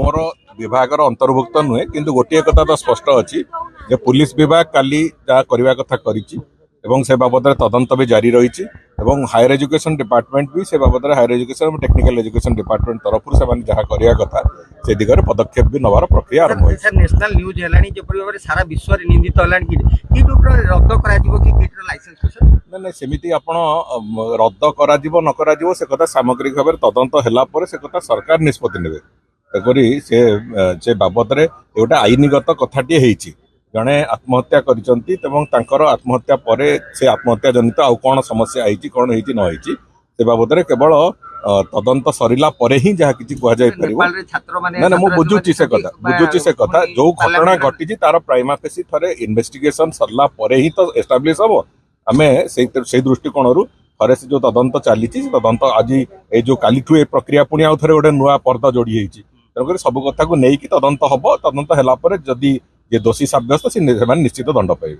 मोर विभाग अंतर्भुक्त नुहे किंतु गोटे कथा तो स्पष्ट अच्छी जे पुलिस विभाग काली जहाँ करने कथा करिछि एवं से बाबद तदंत भी जारी रही हायर एजुकेशन डिपार्टमेंट भी से बाबद हायर एजुकेशन और टेक्निकल एजुकेशन डिपार्टमेंट तरफ से जहाँ करने कथा से दिगरे पदक्षेप भी नवार प्रक्रिया आरंभ होइछि। सर नेशनल न्यूज हेलानी जेपरि भाबरे सारा विश्व रे निंदित हेलानी कि किट ऊपर रद्द करा दिबो कि किट रो लाइसेंस को सर नहीं सेमिति आपण रद्द करा दिबो न करा दिबो से कथा सामग्रिक भाव तदंत होला पर से कथा सरकार निष्पत्ति नेबे तेकरी से बाबद रे एटा आईनगत कथाटी हेछि जड़े आत्महत्या करिसंती एवं तांकर आत्महत्या परे से आत्महत्या जनित आउ कौन समस्या आईची कौन हेछि न हेछि से बाबद रे केवल तदंत सरिला परे ही जहाँ किछि कुआ जाय परिबो। नेपाल रे छात्र माने ना मु बुझुची से कथा जो घटना घटी तार प्राइमा फेसी थरे इन्वेस्टिगेशन सरला परे ही तो एस्टाब्लिश हबो आमे से दृष्टिकोण रु थरे से जो तदंत चली तदंत आज ए जो कालीठू ए प्रक्रिया पुणी आउ थरे गोटे नुआ पर्दा जोड़ी होइछि तेणुकर सब कथा को नहीं तदंत हबो तदंत होला परे जदि जे दोषी साब्यस्त से निश्चित दंड पाइबे।